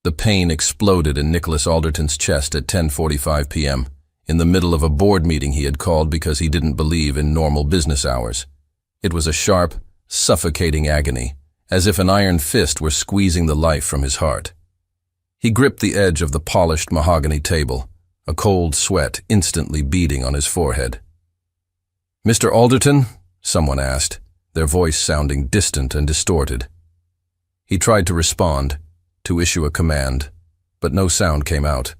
The pain exploded in Nicholas Alderton's chest at 10:45 p.m., in the middle of a board meeting he had called because he didn't believe in normal business hours. It was a sharp, suffocating agony, as if an iron fist were squeezing the life from his heart. He gripped the edge of the polished mahogany table, a cold sweat instantly beading on his forehead. "Mr. Alderton?" someone asked, their voice sounding distant and distorted. He tried to respond, to issue a command, but no sound came out.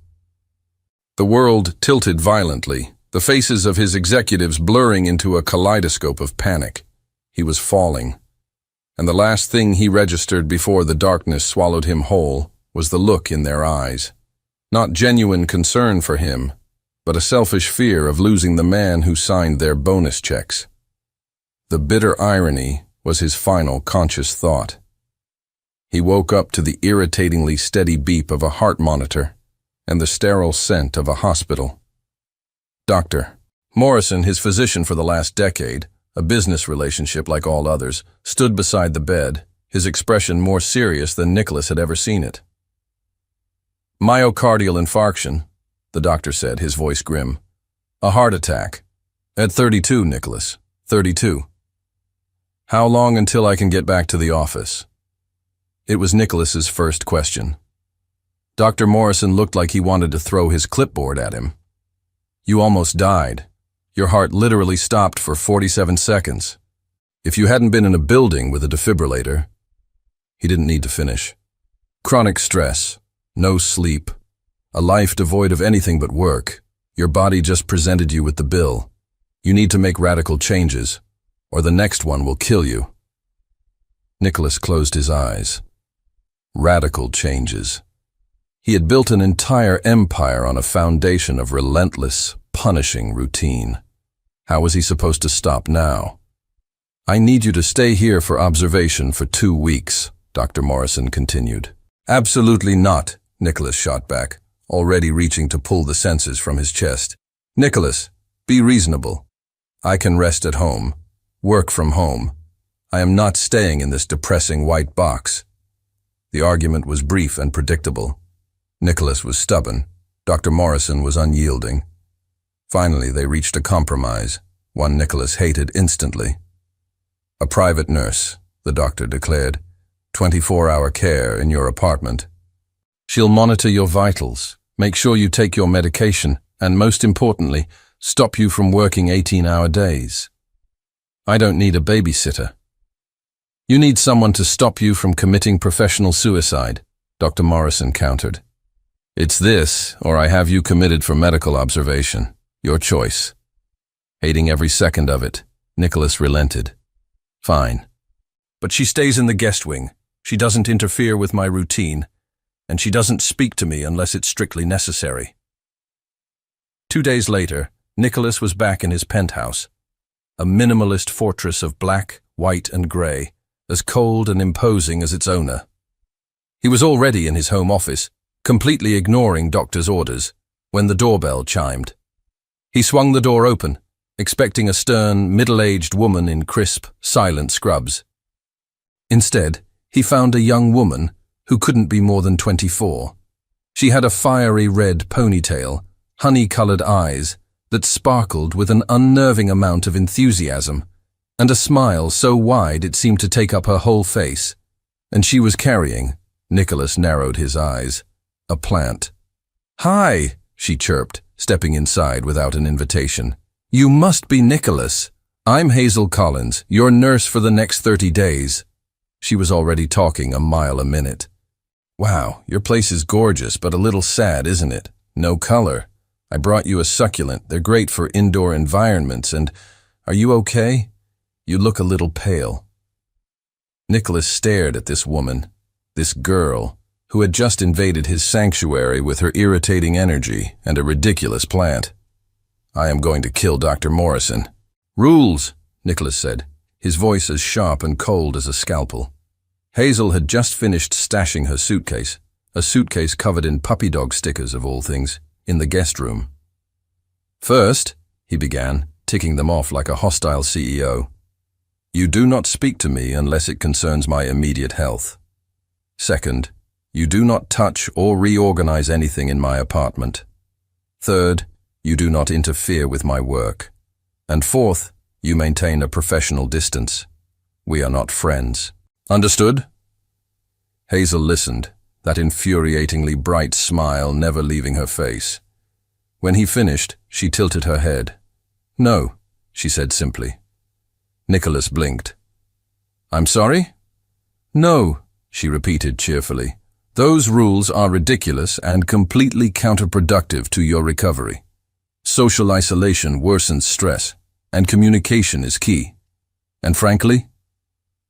The world tilted violently, the faces of his executives blurring into a kaleidoscope of panic. He was falling, and the last thing he registered before the darkness swallowed him whole was the look in their eyes. Not genuine concern for him, but a selfish fear of losing the man who signed their bonus checks. The bitter irony was his final conscious thought. He woke up to the irritatingly steady beep of a heart monitor and the sterile scent of a hospital. Dr. Morrison, his physician for the last decade, a business relationship like all others, stood beside the bed, his expression more serious than Nicholas had ever seen it. "Myocardial infarction," the doctor said, his voice grim. "A heart attack. At 32, Nicholas. 32. How long until I can get back to the office?" It was Nicholas's first question. Dr. Morrison looked like he wanted to throw his clipboard at him. "You almost died. Your heart literally stopped for 47 seconds. If you hadn't been in a building with a defibrillator..." He didn't need to finish. "Chronic stress, no sleep, a life devoid of anything but work. Your body just presented you with the bill. You need to make radical changes, or the next one will kill you." Nicholas closed his eyes. Radical changes. He had built an entire empire on a foundation of relentless, punishing routine. How was he supposed to stop now? "I need you to stay here for observation for 2 weeks, Dr. Morrison continued. "Absolutely not," Nicholas shot back, already reaching to pull the senses from his chest. "Nicholas, be reasonable. I can rest at home, work from home. I am not staying in this depressing white box." The argument was brief and predictable. Nicholas was stubborn. Dr. Morrison was unyielding. Finally, they reached a compromise, one Nicholas hated instantly. "A private nurse," the doctor declared. 24-hour care in your apartment. She'll monitor your vitals, make sure you take your medication, and most importantly, stop you from working 18-hour days. I don't need a babysitter. You need someone to stop you from committing professional suicide, Dr. Morrison countered. It's this, or I have you committed for medical observation. Your choice. Hating every second of it, Nicholas relented. Fine. But she stays in the guest wing. She doesn't interfere with my routine, and she doesn't speak to me unless it's strictly necessary. 2 days later, Nicholas was back in his penthouse, a minimalist fortress of black, white, and gray, as cold and imposing as its owner. He was already in his home office, completely ignoring doctor's orders, when the doorbell chimed. He swung the door open, expecting a stern, middle-aged woman in crisp, silent scrubs. Instead, he found a young woman who couldn't be more than 24. She had a fiery red ponytail, honey-colored eyes that sparkled with an unnerving amount of enthusiasm, and a smile so wide it seemed to take up her whole face. And she was carrying, Nicholas narrowed his eyes, a plant. "Hi," she chirped, stepping inside without an invitation. "You must be Nicholas. I'm Hazel Collins, your nurse for the next 30 days. She was already talking a mile a minute. "Wow, your place is gorgeous, but a little sad, isn't it? No color. I brought you a succulent. They're great for indoor environments, and are you okay? You look a little pale." Nicholas stared at this woman, this girl, who had just invaded his sanctuary with her irritating energy and a ridiculous plant. "I am going to kill Dr. Morrison." "Rules," Nicholas said, his voice as sharp and cold as a scalpel. Hazel had just finished stashing her suitcase, a suitcase covered in puppy dog stickers of all things, in the guest room. "First," he began, ticking them off like a hostile CEO, "you do not speak to me unless it concerns my immediate health. Second, You do not touch or reorganize anything in my apartment. Third, you do not interfere with my work. And fourth, you maintain a professional distance. We are not friends. Understood? Hazel listened, that infuriatingly bright smile never leaving her face. When he finished, she tilted her head. No, she said simply. Nicholas blinked. I'm sorry? No, she repeated cheerfully. Those rules are ridiculous and completely counterproductive to your recovery. Social isolation worsens stress, and communication is key. And frankly,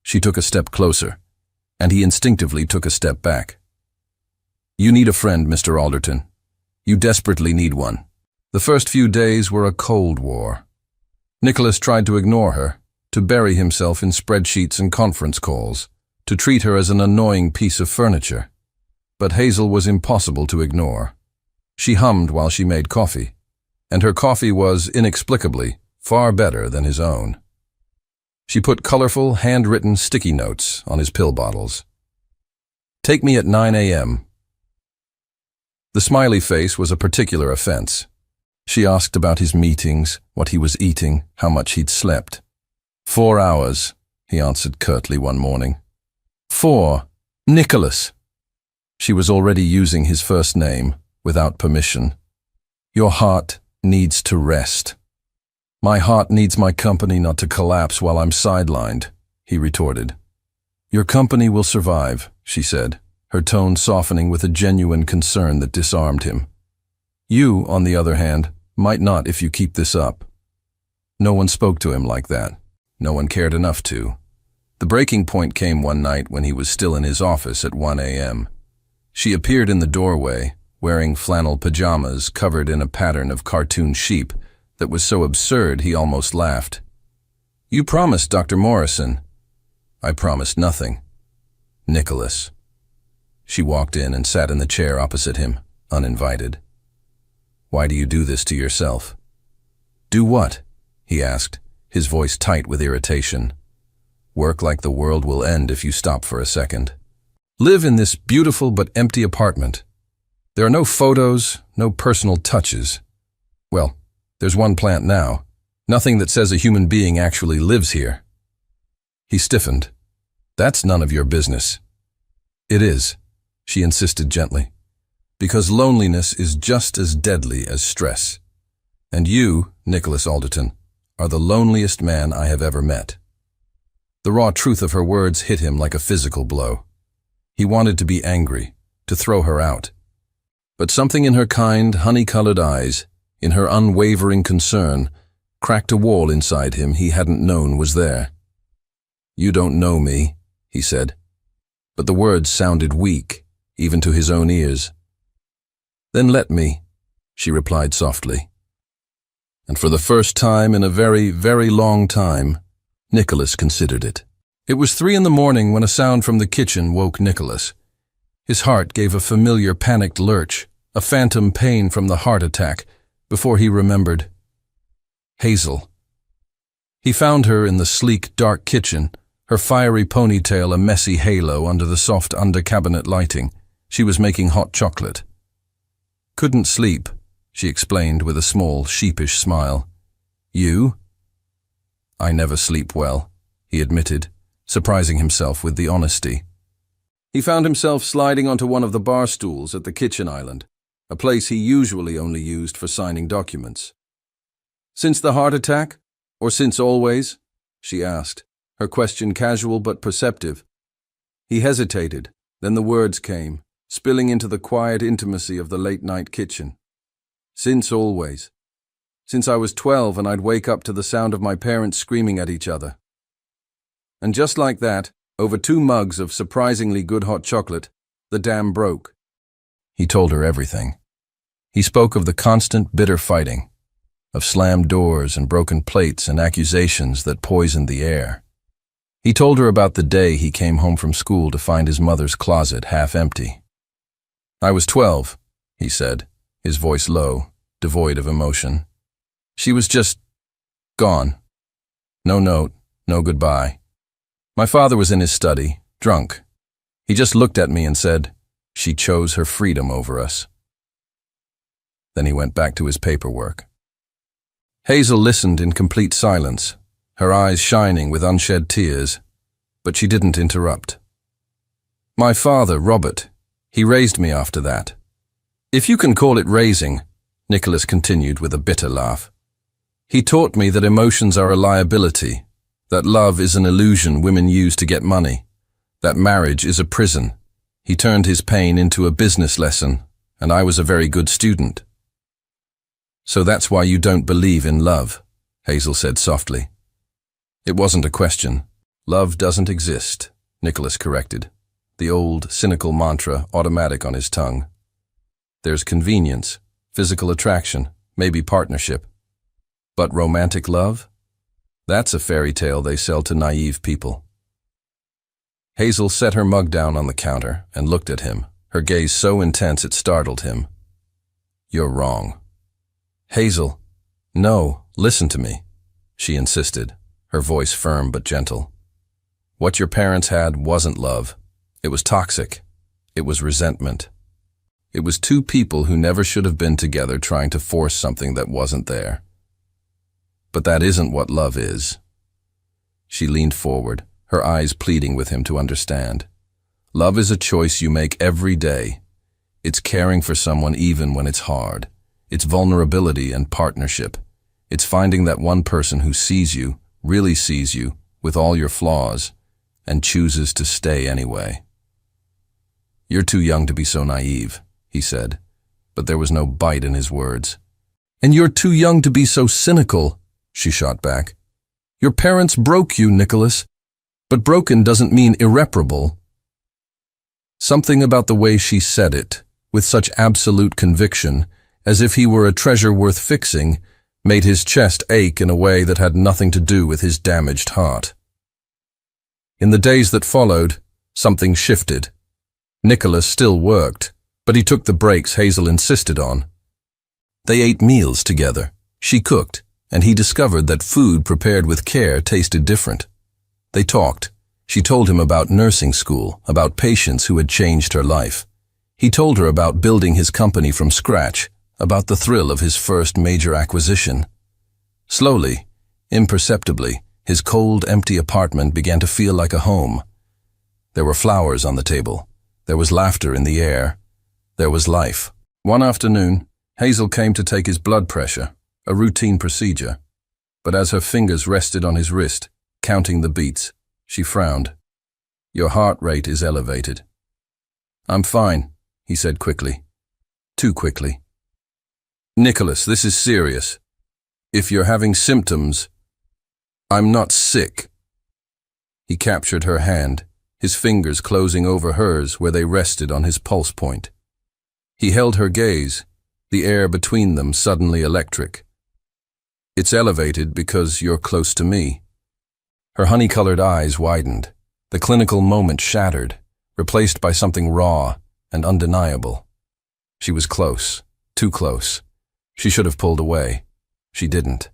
she took a step closer, and he instinctively took a step back. You need a friend, Mr. Alderton. You desperately need one. The first few days were a cold war. Nicholas tried to ignore her, to bury himself in spreadsheets and conference calls, to treat her as an annoying piece of furniture. But Hazel was impossible to ignore. She hummed while she made coffee, and her coffee was, inexplicably, far better than his own. She put colorful, handwritten sticky notes on his pill bottles. Take me at 9 a.m. The smiley face was a particular offense. She asked about his meetings, what he was eating, how much he'd slept. 4 hours, he answered curtly one morning. 4. Nicholas. She was already using his first name, without permission. Your heart needs to rest. My heart needs my company not to collapse while I'm sidelined, he retorted. Your company will survive, she said, her tone softening with a genuine concern that disarmed him. You, on the other hand, might not if you keep this up. No one spoke to him like that. No one cared enough to. The breaking point came one night when he was still in his office at 1 a.m. She appeared in the doorway, wearing flannel pajamas covered in a pattern of cartoon sheep that was so absurd he almost laughed. You promised, Dr. Morrison. I promised nothing. Nicholas. She walked in and sat in the chair opposite him, uninvited. Why do you do this to yourself? Do what? He asked, his voice tight with irritation. Work like the world will end if you stop for a second. Live in this beautiful but empty apartment. There are no photos, no personal touches. Well, there's one plant now. Nothing that says a human being actually lives here. He stiffened. That's none of your business. It is, she insisted gently, because loneliness is just as deadly as stress. And you, Nicholas Alderton, are the loneliest man I have ever met. The raw truth of her words hit him like a physical blow. He wanted to be angry, to throw her out. But something in her kind, honey-colored eyes, in her unwavering concern, cracked a wall inside him he hadn't known was there. You don't know me, he said. But the words sounded weak, even to his own ears. Then let me, she replied softly. And for the first time in a very, very long time, Nicholas considered it. It was 3 a.m. when a sound from the kitchen woke Nicholas. His heart gave a familiar panicked lurch, a phantom pain from the heart attack, before he remembered. Hazel. He found her in the sleek, dark kitchen, her fiery ponytail a messy halo under the soft under-cabinet lighting. She was making hot chocolate. Couldn't sleep, she explained with a small, sheepish smile. You? I never sleep well, he admitted, surprising himself with the honesty. He found himself sliding onto one of the bar stools at the kitchen island, a place he usually only used for signing documents. Since the heart attack? Or since always? She asked, her question casual but perceptive. He hesitated, then the words came, spilling into the quiet intimacy of the late-night kitchen. Since always. Since I was 12 and I'd wake up to the sound of my parents screaming at each other. And just like that, over 2 mugs of surprisingly good hot chocolate, the dam broke. He told her everything. He spoke of the constant bitter fighting, of slammed doors and broken plates and accusations that poisoned the air. He told her about the day he came home from school to find his mother's closet half empty. I was 12, he said, his voice low, devoid of emotion. She was just gone. No note, no goodbye. My father was in his study, drunk. He just looked at me and said, She chose her freedom over us. Then he went back to his paperwork. Hazel listened in complete silence, her eyes shining with unshed tears, but she didn't interrupt. My father, Robert, he raised me after that. If you can call it raising, Nicholas continued with a bitter laugh. He taught me that emotions are a liability, that love is an illusion women use to get money, that marriage is a prison. He turned his pain into a business lesson, and I was a very good student. So that's why you don't believe in love, Hazel said softly. It wasn't a question. Love doesn't exist, Nicholas corrected, the old, cynical mantra automatic on his tongue. There's convenience, physical attraction, maybe partnership. But romantic love? That's a fairy tale they sell to naive people. Hazel set her mug down on the counter and looked at him, her gaze so intense it startled him. You're wrong. Hazel, no, listen to me, she insisted, her voice firm but gentle. What your parents had wasn't love. It was toxic. It was resentment. It was two people who never should have been together trying to force something that wasn't there. But that isn't what love is. She leaned forward, her eyes pleading with him to understand. Love is a choice you make every day. It's caring for someone even when it's hard. It's vulnerability and partnership. It's finding that one person who sees you, really sees you, with all your flaws, and chooses to stay anyway. You're too young to be so naive, he said, but there was no bite in his words. And you're too young to be so cynical, she shot back. Your parents broke you, Nicholas, but broken doesn't mean irreparable. Something about the way she said it, with such absolute conviction, as if he were a treasure worth fixing, made his chest ache in a way that had nothing to do with his damaged heart. In the days that followed, something shifted. Nicholas still worked, but he took the breaks Hazel insisted on. They ate meals together. She cooked, and he discovered that food prepared with care tasted different. They talked. She told him about nursing school, about patients who had changed her life. He told her about building his company from scratch, about the thrill of his first major acquisition. Slowly, imperceptibly, his cold, empty apartment began to feel like a home. There were flowers on the table. There was laughter in the air. There was life. One afternoon, Hazel came to take his blood pressure, a routine procedure. But as her fingers rested on his wrist, counting the beats, she frowned. Your heart rate is elevated. I'm fine, he said quickly. Too quickly. Nicholas, this is serious. If you're having symptoms, I'm not sick. He captured her hand, his fingers closing over hers where they rested on his pulse point. He held her gaze, the air between them suddenly electric. It's elevated because you're close to me. Her honey-colored eyes widened, the clinical moment shattered, replaced by something raw and undeniable. She was close, too close. She should have pulled away. She didn't.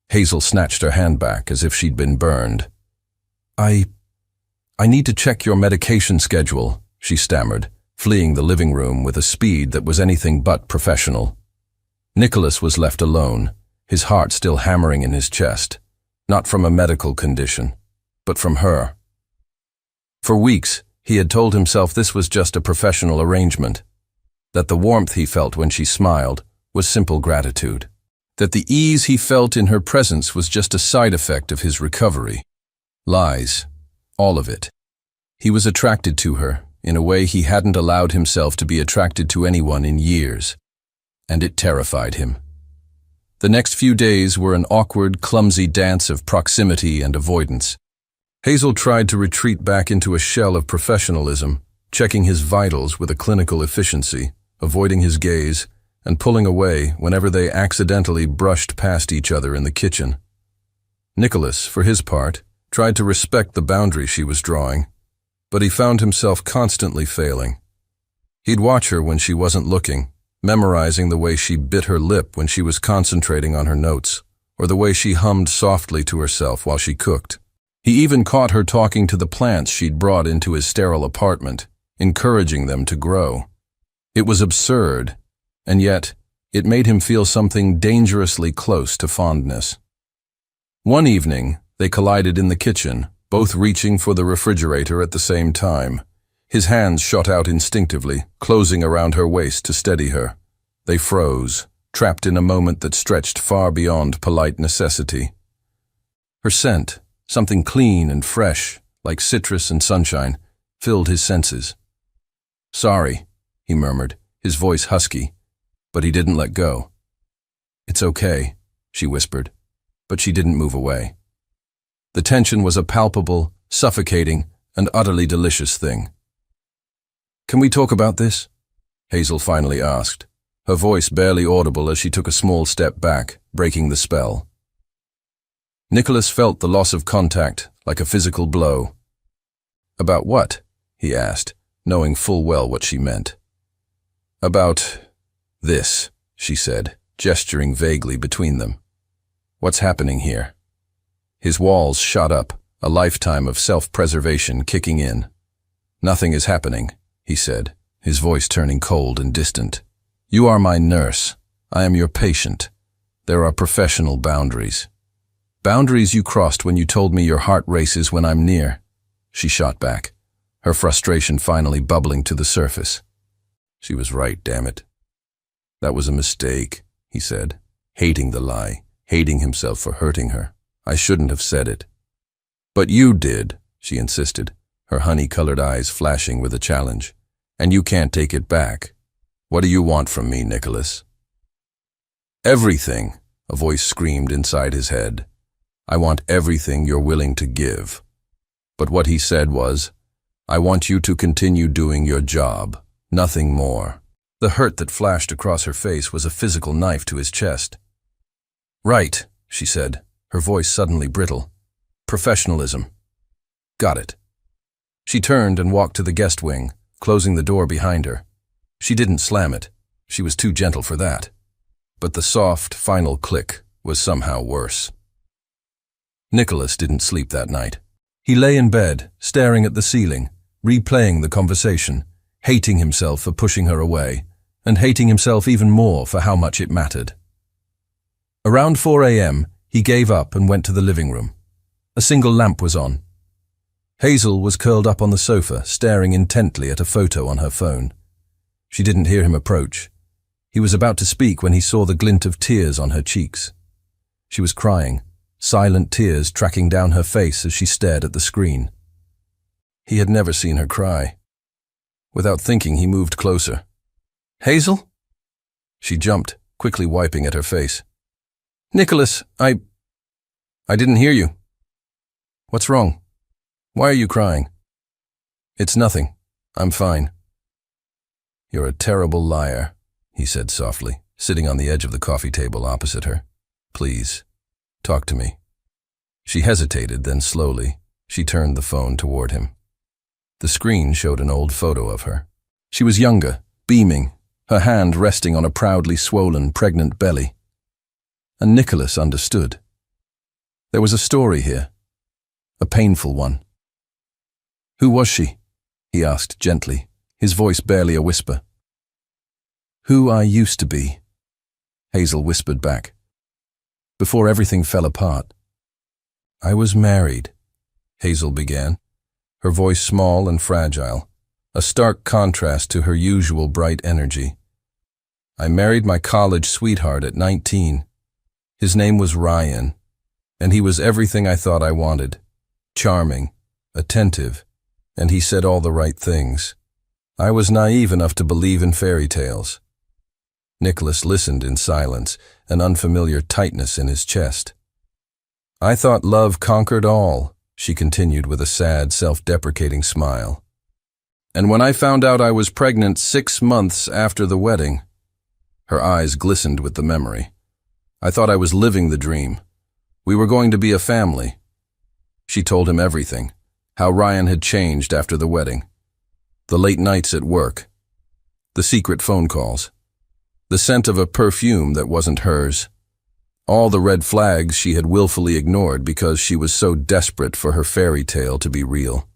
Hazel snatched her hand back as if she'd been burned. I need to check your medication schedule, she stammered, fleeing the living room with a speed that was anything but professional. Nicholas was left alone, his heart still hammering in his chest, not from a medical condition, but from her. For weeks, he had told himself this was just a professional arrangement, that the warmth he felt when she smiled was simple gratitude, that the ease he felt in her presence was just a side effect of his recovery. Lies, all of it. He was attracted to her in a way he hadn't allowed himself to be attracted to anyone in years, and it terrified him. The next few days were an awkward, clumsy dance of proximity and avoidance. Hazel tried to retreat back into a shell of professionalism, checking his vitals with a clinical efficiency, avoiding his gaze, and pulling away whenever they accidentally brushed past each other in the kitchen. Nicholas, for his part, tried to respect the boundary she was drawing, but he found himself constantly failing. He'd watch her when she wasn't looking, memorizing the way she bit her lip when she was concentrating on her notes, or the way she hummed softly to herself while she cooked. He even caught her talking to the plants she'd brought into his sterile apartment, encouraging them to grow. It was absurd, and yet it made him feel something dangerously close to fondness. One evening, they collided in the kitchen, both reaching for the refrigerator at the same time. His hands shot out instinctively, closing around her waist to steady her. They froze, trapped in a moment that stretched far beyond polite necessity. Her scent, something clean and fresh, like citrus and sunshine, filled his senses. "Sorry," he murmured, his voice husky, but he didn't let go. "It's okay," she whispered, but she didn't move away. The tension was a palpable, suffocating, and utterly delicious thing. "Can we talk about this?" Hazel finally asked, her voice barely audible as she took a small step back, breaking the spell. Nicholas felt the loss of contact like a physical blow. "About what?" he asked, knowing full well what she meant. "About this," she said, gesturing vaguely between them. "What's happening here?" His walls shot up, a lifetime of self-preservation kicking in. "Nothing is happening," he said, his voice turning cold and distant. "You are my nurse. I am your patient. There are professional boundaries. Boundaries you crossed when you told me your heart races when I'm near," she shot back, her frustration finally bubbling to the surface. She was right, damn it. "That was a mistake," he said, hating the lie, hating himself for hurting her. "I shouldn't have said it." "But you did," she insisted, her honey-colored eyes flashing with a challenge. "And you can't take it back. What do you want from me, Nicholas?" "Everything," a voice screamed inside his head. "I want everything you're willing to give." But what he said was, "I want you to continue doing your job, nothing more." The hurt that flashed across her face was a physical knife to his chest. "Right," she said, her voice suddenly brittle. "Professionalism. Got it." She turned and walked to the guest wing, closing the door behind her. She didn't slam it. She was too gentle for that. But the soft, final click was somehow worse. Nicholas didn't sleep that night. He lay in bed, staring at the ceiling, replaying the conversation, hating himself for pushing her away, and hating himself even more for how much it mattered. Around 4 a.m., he gave up and went to the living room. A single lamp was on. Hazel was curled up on the sofa, staring intently at a photo on her phone. She didn't hear him approach. He was about to speak when he saw the glint of tears on her cheeks. She was crying, silent tears tracking down her face as she stared at the screen. He had never seen her cry. Without thinking, he moved closer. "Hazel?" She jumped, quickly wiping at her face. "Nicholas, I didn't hear you. What's wrong? Why are you crying?" "It's nothing. I'm fine." "You're a terrible liar," he said softly, sitting on the edge of the coffee table opposite her. "Please, talk to me." She hesitated, then slowly, she turned the phone toward him. The screen showed an old photo of her. She was younger, beaming, her hand resting on a proudly swollen, pregnant belly. And Nicholas understood. There was a story here, a painful one. "Who was she?" he asked gently, his voice barely a whisper. "Who I used to be," Hazel whispered back. "Before everything fell apart." "I was married," Hazel began, her voice small and fragile, a stark contrast to her usual bright energy. "I married my college sweetheart at 19. His name was Ryan, and he was everything I thought I wanted. Charming, attentive, and he said all the right things. I was naive enough to believe in fairy tales." Nicholas listened in silence, an unfamiliar tightness in his chest. "I thought love conquered all," she continued with a sad, self-deprecating smile. "And when I found out I was pregnant 6 months after the wedding," her eyes glistened with the memory, "I thought I was living the dream. We were going to be a family." She told him everything, how Ryan had changed after the wedding. The late nights at work, the secret phone calls, the scent of a perfume that wasn't hers, all the red flags she had willfully ignored because she was so desperate for her fairy tale to be real.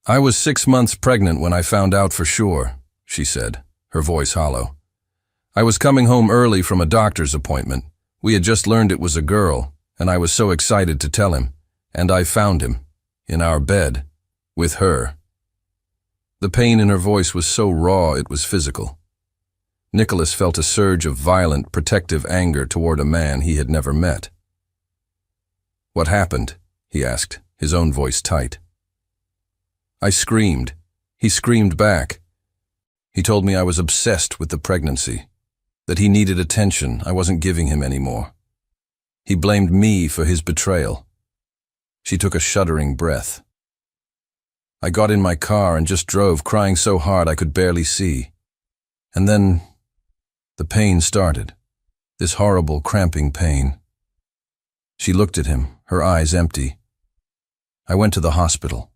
I was 6 months pregnant when I found out for sure, she said, her voice hollow. I was coming home early from a doctor's appointment. We had just learned it was a girl, and I was so excited to tell him. And I found him, in our bed, with her. The pain in her voice was so raw it was physical. Nicholas felt a surge of violent, protective anger toward a man he had never met. What happened? He asked, his own voice tight. I screamed. He screamed back. He told me I was obsessed with the pregnancy, that he needed attention I wasn't giving him anymore. He blamed me for his betrayal. She took a shuddering breath. I got in my car and just drove, crying so hard I could barely see. And then the pain started, this horrible, cramping pain. She looked at him, her eyes empty. I went to the hospital.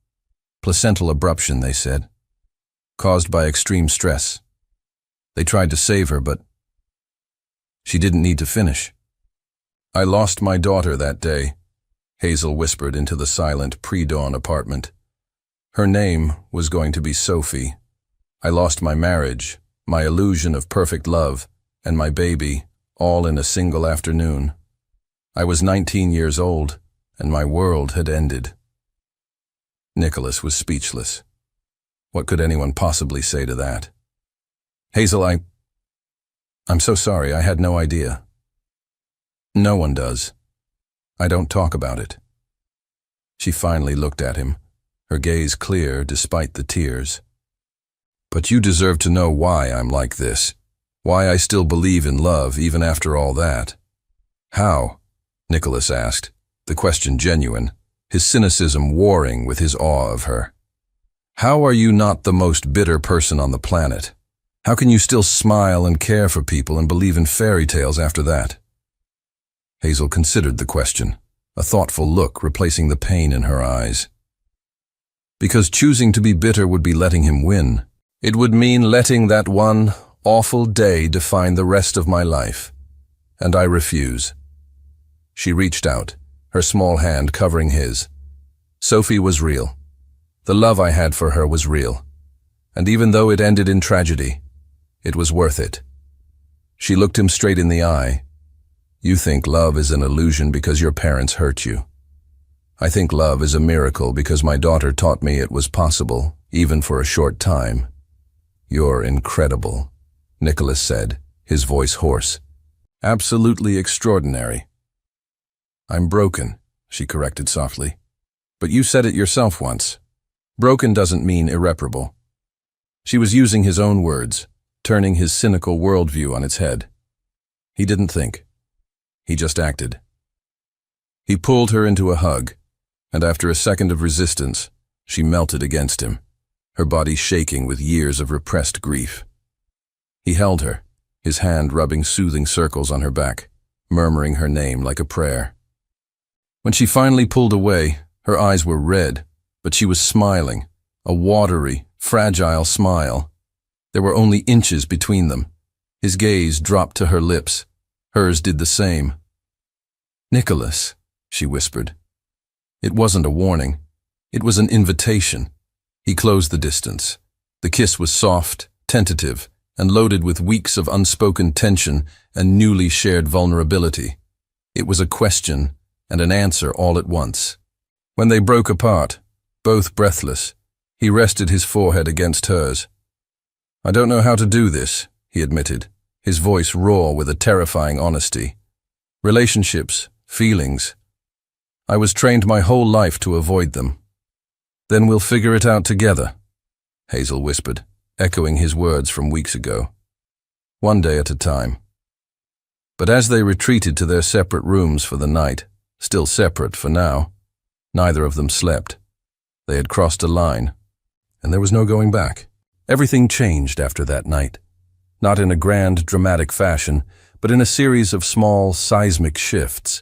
Placental abruption, they said, caused by extreme stress. They tried to save her, but she didn't need to finish. I lost my daughter that day, Hazel whispered into the silent pre-dawn apartment. Her name was going to be Sophie. I lost my marriage, my illusion of perfect love, and my baby, all in a single afternoon. I was 19 years old, and my world had ended. Nicholas was speechless. What could anyone possibly say to that? Hazel, I'm so sorry, I had no idea. No one does. I don't talk about it. She finally looked at him, her gaze clear despite the tears. But you deserve to know why I'm like this, why I still believe in love even after all that. How? Nicholas asked, the question genuine, his cynicism warring with his awe of her. How are you not the most bitter person on the planet? How can you still smile and care for people and believe in fairy tales after that? Hazel considered the question, a thoughtful look replacing the pain in her eyes. Because choosing to be bitter would be letting him win. It would mean letting that one awful day define the rest of my life. And I refuse. She reached out, her small hand covering his. Sophie was real. The love I had for her was real. And even though it ended in tragedy, it was worth it. She looked him straight in the eye. You think love is an illusion because your parents hurt you. I think love is a miracle because my daughter taught me it was possible, even for a short time. You're incredible, Nicholas said, his voice hoarse. Absolutely extraordinary. I'm broken, she corrected softly. But you said it yourself once. Broken doesn't mean irreparable. She was using his own words, turning his cynical worldview on its head. He didn't think. He just acted. He pulled her into a hug, and after a second of resistance, she melted against him, her body shaking with years of repressed grief. He held her, his hand rubbing soothing circles on her back, murmuring her name like a prayer. When she finally pulled away, her eyes were red, but she was smiling, a watery, fragile smile. There were only inches between them. His gaze dropped to her lips. Hers did the same. Nicholas, she whispered. It wasn't a warning. It was an invitation. He closed the distance. The kiss was soft, tentative, and loaded with weeks of unspoken tension and newly shared vulnerability. It was a question and an answer all at once. When they broke apart, both breathless, he rested his forehead against hers. I don't know how to do this, he admitted, his voice raw with a terrifying honesty. Relationships, feelings. I was trained my whole life to avoid them. Then we'll figure it out together, Hazel whispered, echoing his words from weeks ago. One day at a time. But as they retreated to their separate rooms for the night, still separate for now, neither of them slept. They had crossed a line, and there was no going back. Everything changed after that night. Not in a grand, dramatic fashion, but in a series of small, seismic shifts.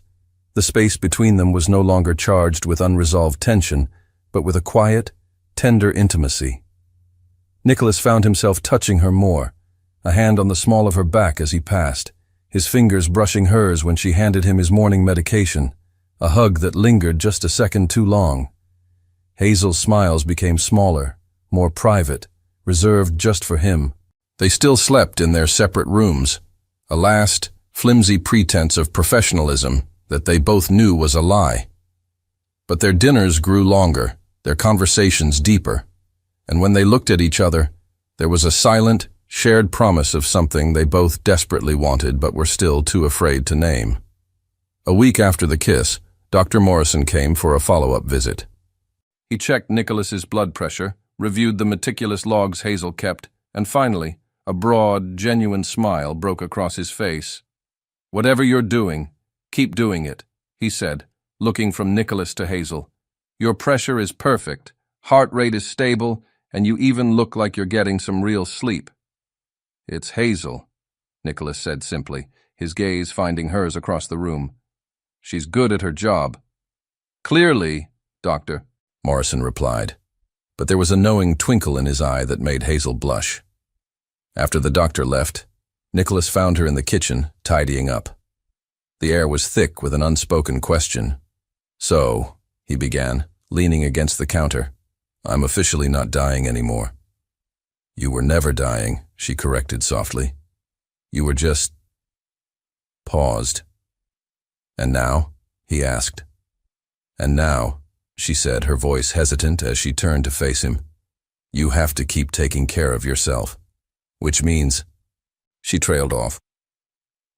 The space between them was no longer charged with unresolved tension, but with a quiet, tender intimacy. Nicholas found himself touching her more, a hand on the small of her back as he passed, his fingers brushing hers when she handed him his morning medication, a hug that lingered just a second too long. Hazel's smiles became smaller, more private, reserved just for him. They still slept in their separate rooms, a last, flimsy pretense of professionalism that they both knew was a lie. But their dinners grew longer, their conversations deeper, and when they looked at each other, there was a silent, shared promise of something they both desperately wanted but were still too afraid to name. A week after the kiss, Dr. Morrison came for a follow-up visit. He checked Nicholas's blood pressure, reviewed the meticulous logs Hazel kept, and finally, a broad, genuine smile broke across his face. "Whatever you're doing, keep doing it," he said, looking from Nicholas to Hazel. "Your pressure is perfect, heart rate is stable, and you even look like you're getting some real sleep." "It's Hazel," Nicholas said simply, his gaze finding hers across the room. "She's good at her job." "Clearly, Doctor," Morrison replied, but there was a knowing twinkle in his eye that made Hazel blush. After the doctor left, Nicholas found her in the kitchen, tidying up. The air was thick with an unspoken question. "So," he began, leaning against the counter, "I'm officially not dying anymore." "You were never dying," she corrected softly. "You were just..." paused. "And now?" he asked. "And now," she said, her voice hesitant as she turned to face him, "you have to keep taking care of yourself. Which means..." She trailed off.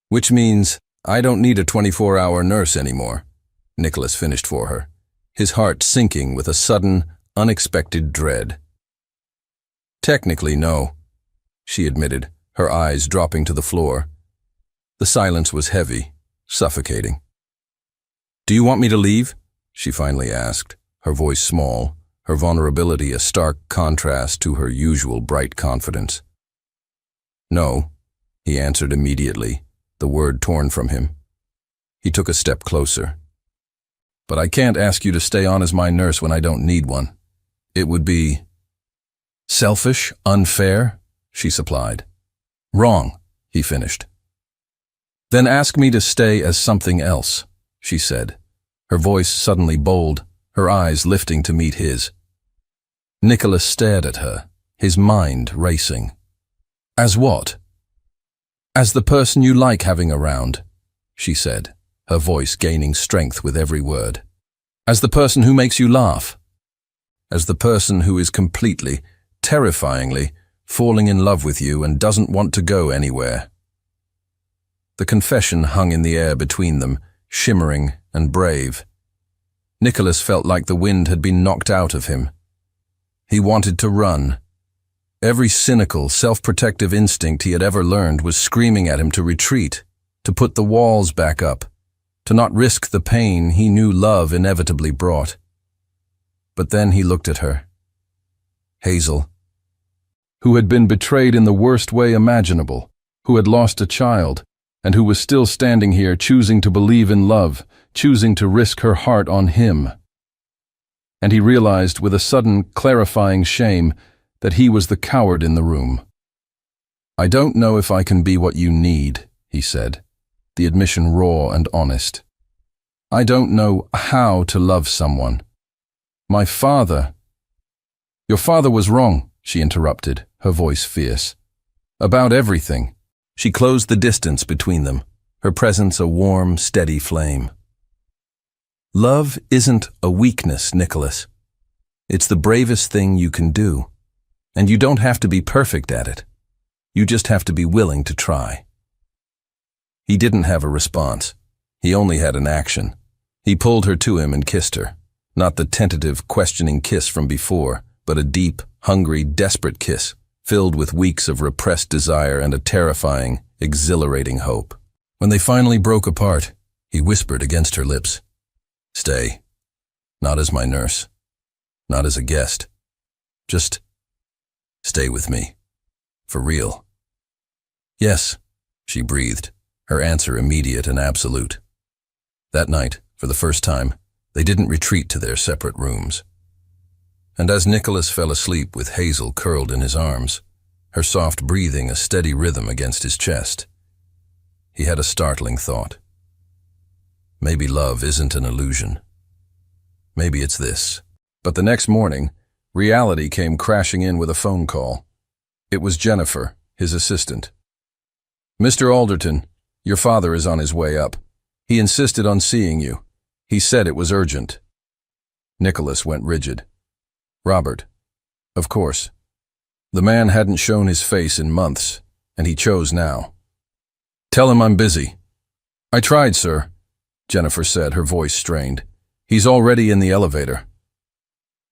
"Which means I don't need a 24-hour nurse anymore," Nicholas finished for her, his heart sinking with a sudden, unexpected dread. "Technically, no," she admitted, her eyes dropping to the floor. The silence was heavy, suffocating. "Do you want me to leave?" she finally asked, her voice small, her vulnerability a stark contrast to her usual bright confidence. "No," he answered immediately, the word torn from him. He took a step closer. "But I can't ask you to stay on as my nurse when I don't need one. It would be..." "Selfish, unfair," she supplied. "Wrong," he finished. "Then ask me to stay as something else," she said, her voice suddenly bold, her eyes lifting to meet his. Nicholas stared at her, his mind racing. "As what?" "As the person you like having around," she said, her voice gaining strength with every word. "As the person who makes you laugh. As the person who is completely, terrifyingly, falling in love with you and doesn't want to go anywhere." The confession hung in the air between them, shimmering and brave. Nicholas felt like the wind had been knocked out of him. He wanted to run. Every cynical, self-protective instinct he had ever learned was screaming at him to retreat, to put the walls back up, to not risk the pain he knew love inevitably brought. But then he looked at her. Hazel, who had been betrayed in the worst way imaginable, who had lost a child, and who was still standing here choosing to believe in love, choosing to risk her heart on him. And he realized with a sudden, clarifying shame that he was the coward in the room. "I don't know if I can be what you need," he said, the admission raw and honest. "I don't know how to love someone. My father..." "Your father was wrong," she interrupted, her voice fierce. "About everything." She closed the distance between them, her presence a warm, steady flame. "Love isn't a weakness, Nicholas. It's the bravest thing you can do. And you don't have to be perfect at it. You just have to be willing to try." He didn't have a response. He only had an action. He pulled her to him and kissed her. Not the tentative, questioning kiss from before, but a deep, hungry, desperate kiss, filled with weeks of repressed desire and a terrifying, exhilarating hope. When they finally broke apart, he whispered against her lips, "Stay. Not as my nurse. Not as a guest. Just stay with me. For real." "Yes," she breathed, her answer immediate and absolute. That night, for the first time, they didn't retreat to their separate rooms. And as Nicholas fell asleep with Hazel curled in his arms, her soft breathing a steady rhythm against his chest, he had a startling thought. Maybe love isn't an illusion. Maybe it's this. But the next morning, reality came crashing in with a phone call. It was Jennifer, his assistant. "Mr. Alderton, your father is on his way up. He insisted on seeing you. He said it was urgent." Nicholas went rigid. Robert. Of course. The man hadn't shown his face in months, and he chose now. "Tell him I'm busy." "I tried, sir," Jennifer said, her voice strained. "He's already in the elevator."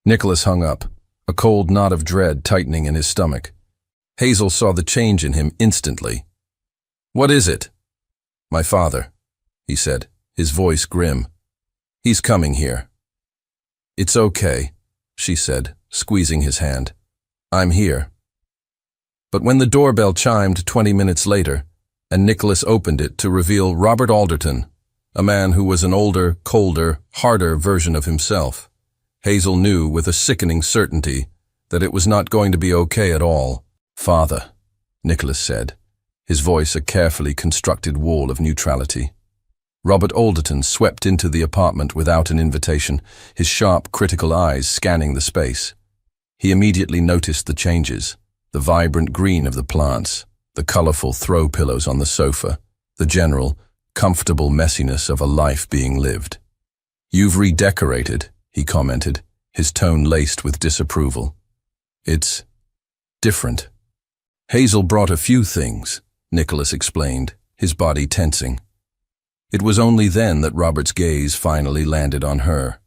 Nicholas hung up, a cold knot of dread tightening in his stomach. Hazel saw the change in him instantly. "What is it?" "My father," he said, his voice grim. "He's coming here." "It's okay," she said, squeezing his hand. "I'm here." But when the doorbell chimed 20 minutes later, and Nicholas opened it to reveal Robert Alderton, a man who was an older, colder, harder version of himself, Hazel knew with a sickening certainty that it was not going to be okay at all. "Father," Nicholas said, his voice a carefully constructed wall of neutrality. Robert Alderton swept into the apartment without an invitation, his sharp, critical eyes scanning the space. He immediately noticed the changes, the vibrant green of the plants, the colorful throw pillows on the sofa, the general, comfortable messiness of a life being lived. "You've redecorated," he commented, his tone laced with disapproval. "It's different." "Hazel brought a few things," Nicholas explained, his body tensing. It was only then that Robert's gaze finally landed on her.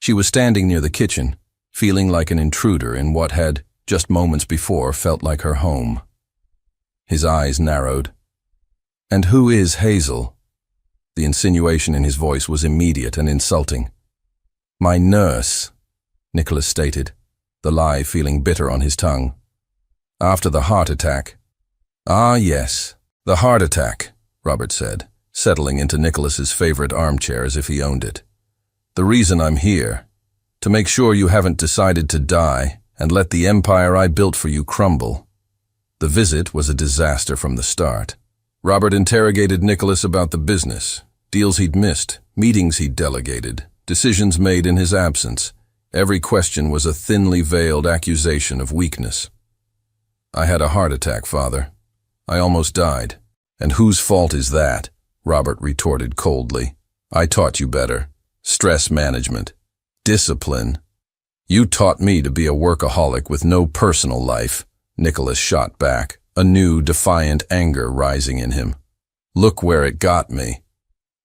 She was standing near the kitchen, feeling like an intruder in what had, just moments before, felt like her home. His eyes narrowed. "And who is Hazel?" The insinuation in his voice was immediate and insulting. "My nurse," Nicholas stated, the lie feeling bitter on his tongue. "After the heart attack." "Ah, yes, the heart attack," Robert said, settling into Nicholas's favorite armchair as if he owned it. "The reason I'm here, to make sure you haven't decided to die and let the empire I built for you crumble." The visit was a disaster from the start. Robert interrogated Nicholas about the business, deals he'd missed, meetings he'd delegated, decisions made in his absence. Every question was a thinly veiled accusation of weakness. "I had a heart attack, Father. I almost died." "And whose fault is that?" Robert retorted coldly. "I taught you better. Stress management. Discipline. You taught me to be a workaholic with no personal life," Nicholas shot back, a new, defiant anger rising in him. "Look where it got me."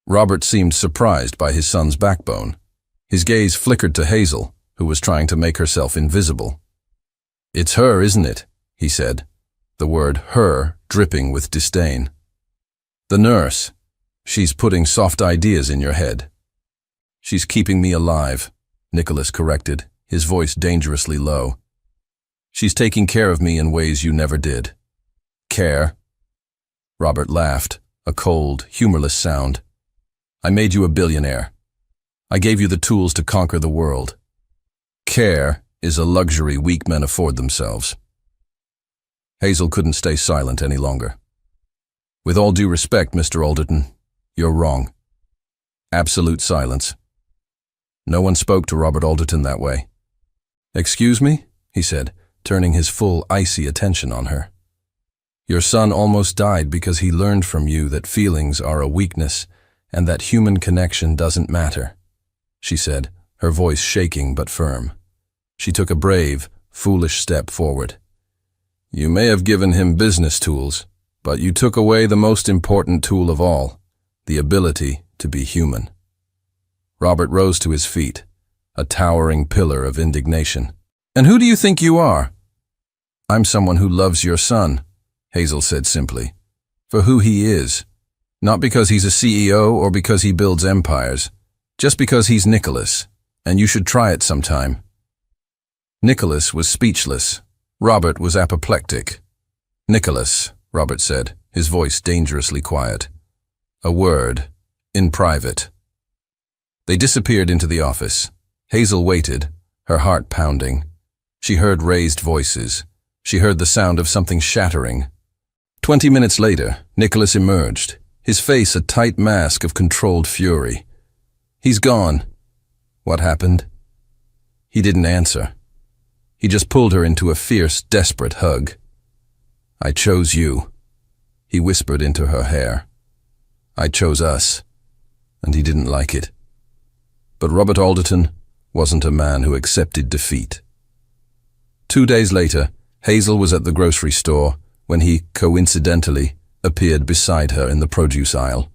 Robert seemed surprised by his son's backbone. His gaze flickered to Hazel, who was trying to make herself invisible. "It's her, isn't it?" he said, the word her dripping with disdain. "The nurse. She's putting soft ideas in your head." "She's keeping me alive," Nicholas corrected, his voice dangerously low. "She's taking care of me in ways you never did." "Care?" Robert laughed, a cold, humorless sound. "I made you a billionaire. I gave you the tools to conquer the world. Care is a luxury weak men afford themselves." Hazel couldn't stay silent any longer. "With all due respect, Mr. Alderton, you're wrong." Absolute silence. No one spoke to Robert Alderton that way. "Excuse me?" he said, turning his full, icy attention on her. "Your son almost died because he learned from you that feelings are a weakness and that human connection doesn't matter," she said, her voice shaking but firm. She took a brave, foolish step forward. "You may have given him business tools, but you took away the most important tool of all, the ability to be human." Robert rose to his feet, a towering pillar of indignation. "And who do you think you are?" "I'm someone who loves your son," Hazel said simply, "for who he is. Not because he's a CEO or because he builds empires, just because he's Nicholas, and you should try it sometime." Nicholas was speechless. Robert was apoplectic. "Nicholas," Robert said, his voice dangerously quiet. "A word, in private." They disappeared into the office. Hazel waited, her heart pounding. She heard raised voices. She heard the sound of something shattering. 20 minutes later, Nicholas emerged, his face a tight mask of controlled fury. "He's gone." "What happened?" He didn't answer. He just pulled her into a fierce, desperate hug. "I chose you," he whispered into her hair. "I chose us," and he didn't like it. But Robert Alderton wasn't a man who accepted defeat. 2 days later, Hazel was at the grocery store when he, coincidentally, appeared beside her in the produce aisle.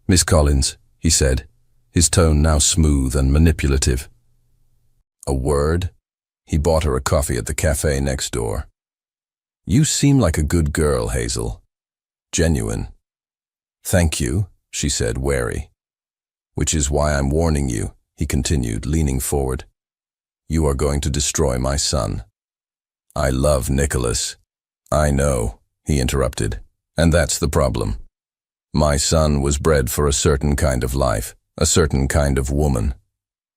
"Miss Collins," he said, his tone now smooth and manipulative. "A word?" He bought her a coffee at the cafe next door. "You seem like a good girl, Hazel. Genuine." "Thank you," she said, wary. "Which is why I'm warning you," he continued, leaning forward. "You are going to destroy my son." "I love Nicholas." "I know," he interrupted, "and that's the problem. My son was bred for a certain kind of life, a certain kind of woman.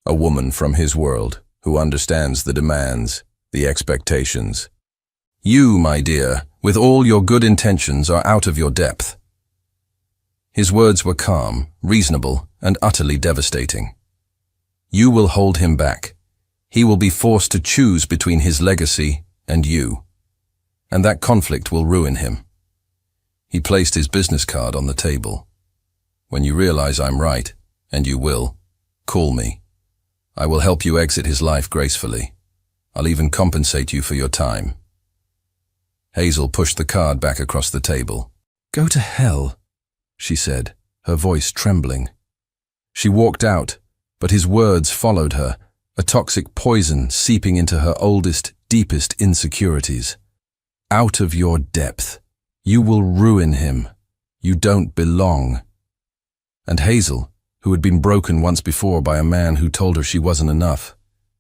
A woman from his world, who understands the demands, the expectations. You, my dear, with all your good intentions, are out of your depth." His words were calm, reasonable, and utterly devastating. "You will hold him back. He will be forced to choose between his legacy and you. And that conflict will ruin him." He placed his business card on the table. "When you realize I'm right, and you will, call me. I will help you exit his life gracefully. I'll even compensate you for your time." Hazel pushed the card back across the table. "Go to hell," she said, her voice trembling. She walked out, but his words followed her, a toxic poison seeping into her oldest, deepest insecurities. "Out of your depth. You will ruin him. You don't belong." And Hazel, who had been broken once before by a man who told her she wasn't enough,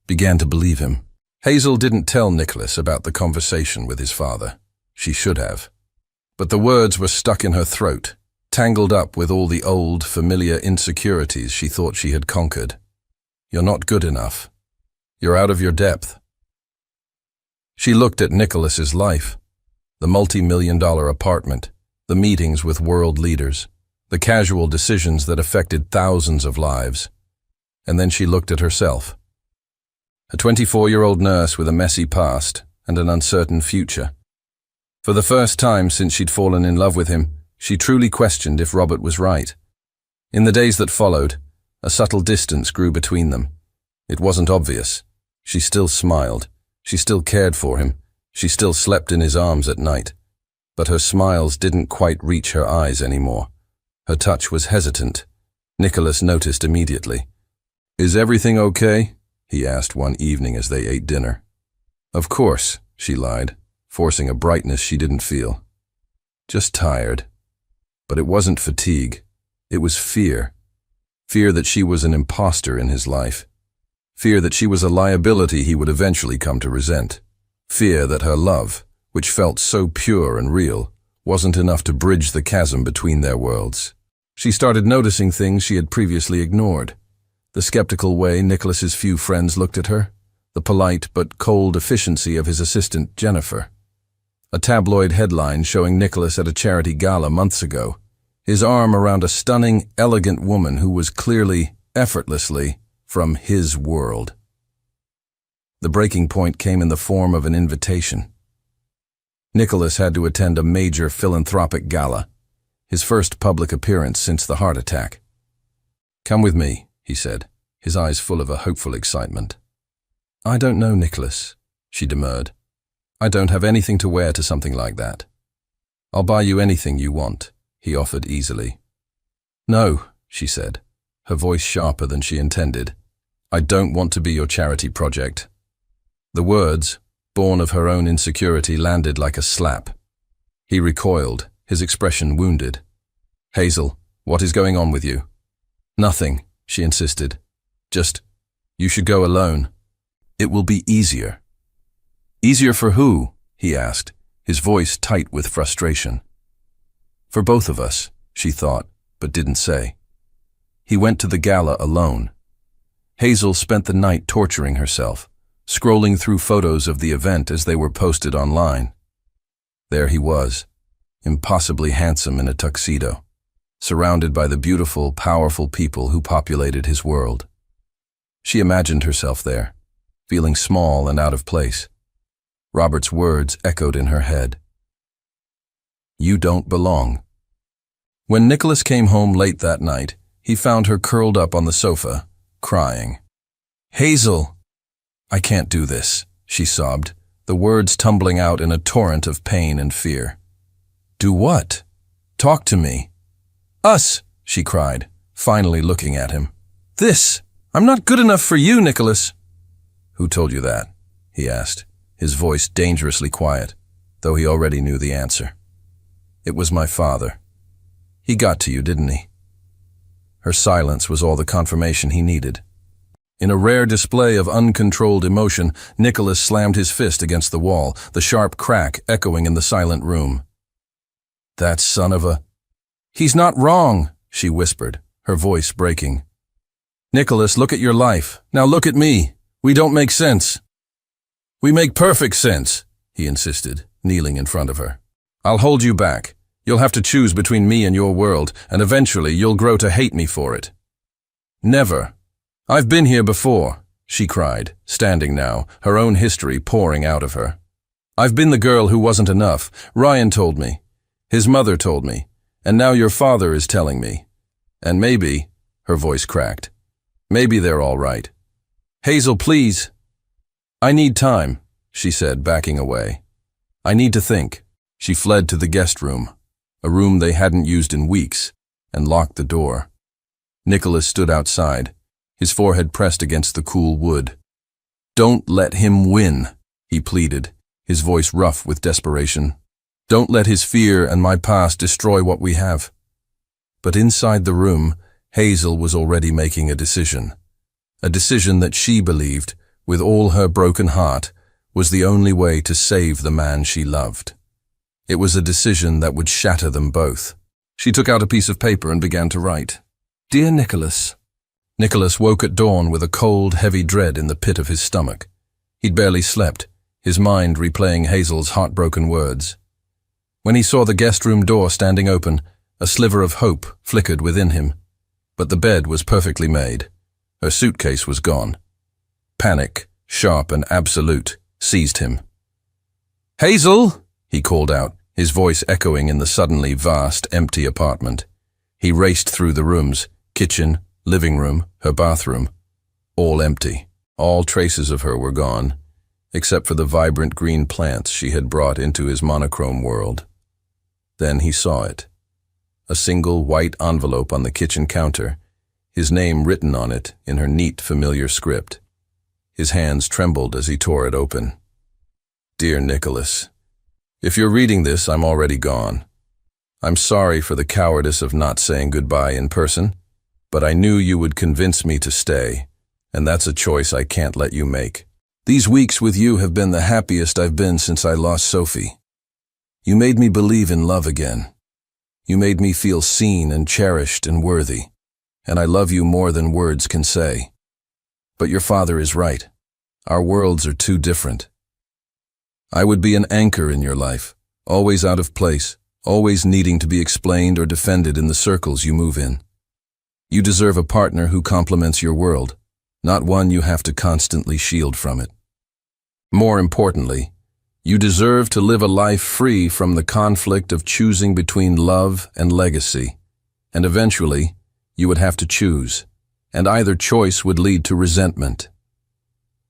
began to believe him. Hazel didn't tell Nicholas about the conversation with his father. She should have. But the words were stuck in her throat, tangled up with all the old, familiar insecurities she thought she had conquered. "You're not good enough. You're out of your depth." She looked at Nicholas's life, the multi-million-dollar apartment, the meetings with world leaders, the casual decisions that affected thousands of lives. And then she looked at herself. A 24-year-old nurse with a messy past and an uncertain future. For the first time since she'd fallen in love with him, she truly questioned if Robert was right. In the days that followed, a subtle distance grew between them. It wasn't obvious. She still smiled. She still cared for him. She still slept in his arms at night. But her smiles didn't quite reach her eyes anymore. Her touch was hesitant. Nicholas noticed immediately. "Is everything okay?" he asked one evening as they ate dinner. "Of course," she lied, forcing a brightness she didn't feel. "Just tired." But it wasn't fatigue. It was fear. Fear that she was an imposter in his life. Fear that she was a liability he would eventually come to resent. Fear that her love, which felt so pure and real, wasn't enough to bridge the chasm between their worlds. She started noticing things she had previously ignored. The skeptical way Nicholas's few friends looked at her, the polite but cold efficiency of his assistant, Jennifer. A tabloid headline showing Nicholas at a charity gala months ago, his arm around a stunning, elegant woman who was clearly, effortlessly, from his world. The breaking point came in the form of an invitation. Nicholas had to attend a major philanthropic gala, his first public appearance since the heart attack. "Come with me," he said, his eyes full of a hopeful excitement. "I don't know, Nicholas," she demurred. "I don't have anything to wear to something like that." "I'll buy you anything you want," he offered easily. "No," she said, her voice sharper than she intended. "I don't want to be your charity project." The words, born of her own insecurity, landed like a slap. He recoiled, his expression wounded. "Hazel, what is going on with you?" "Nothing," she insisted. "Just, you should go alone. It will be easier." "Easier for who?" he asked, his voice tight with frustration. "For both of us," she thought, but didn't say. He went to the gala alone. Hazel spent the night torturing herself, scrolling through photos of the event as they were posted online. There he was, impossibly handsome in a tuxedo, surrounded by the beautiful, powerful people who populated his world. She imagined herself there, feeling small and out of place. Robert's words echoed in her head. You don't belong. When Nicholas came home late that night, he found her curled up on the sofa, crying. Hazel! I can't do this, she sobbed, the words tumbling out in a torrent of pain and fear. Do what? Talk to me. Us, she cried, finally looking at him. This! I'm not good enough for you, Nicholas. Who told you that? He asked, his voice dangerously quiet, though he already knew the answer. It was my father. He got to you, didn't he? Her silence was all the confirmation he needed. In a rare display of uncontrolled emotion, Nicholas slammed his fist against the wall, the sharp crack echoing in the silent room. That son of a... He's not wrong, she whispered, her voice breaking. Nicholas, look at your life. Now look at me. We don't make sense. We make perfect sense, he insisted, kneeling in front of her. I'll hold you back. You'll have to choose between me and your world, and eventually you'll grow to hate me for it. Never. I've been here before, she cried, standing now, her own history pouring out of her. I've been the girl who wasn't enough. Ryan told me. His mother told me. And now your father is telling me. And maybe, her voice cracked, maybe they're all right. Hazel, please. I need time, she said, backing away. I need to think. She fled to the guest room, a room they hadn't used in weeks, and locked the door. Nicholas stood outside, his forehead pressed against the cool wood. Don't let him win, he pleaded, his voice rough with desperation. Don't let his fear and my past destroy what we have. But inside the room, Hazel was already making a decision that she believed, with all her broken heart, was the only way to save the man she loved. It was a decision that would shatter them both. She took out a piece of paper and began to write. Dear Nicholas. Nicholas woke at dawn with a cold, heavy dread in the pit of his stomach. He'd barely slept, his mind replaying Hazel's heartbroken words. When he saw the guest room door standing open, a sliver of hope flickered within him. But the bed was perfectly made. Her suitcase was gone. Panic, sharp and absolute, seized him. Hazel! He called out, his voice echoing in the suddenly vast, empty apartment. He raced through the rooms, kitchen, living room, her bathroom. All empty. All traces of her were gone, except for the vibrant green plants she had brought into his monochrome world. Then he saw it. A single white envelope on the kitchen counter, his name written on it in her neat, familiar script. His hands trembled as he tore it open. Dear Nicholas, if you're reading this, I'm already gone. I'm sorry for the cowardice of not saying goodbye in person, but I knew you would convince me to stay, and that's a choice I can't let you make. These weeks with you have been the happiest I've been since I lost Sophie. You made me believe in love again. You made me feel seen and cherished and worthy, and I love you more than words can say. But your father is right. Our worlds are too different. I would be an anchor in your life, always out of place, always needing to be explained or defended in the circles you move in. You deserve a partner who complements your world, not one you have to constantly shield from it. More importantly, you deserve to live a life free from the conflict of choosing between love and legacy, and eventually, you would have to choose, and either choice would lead to resentment.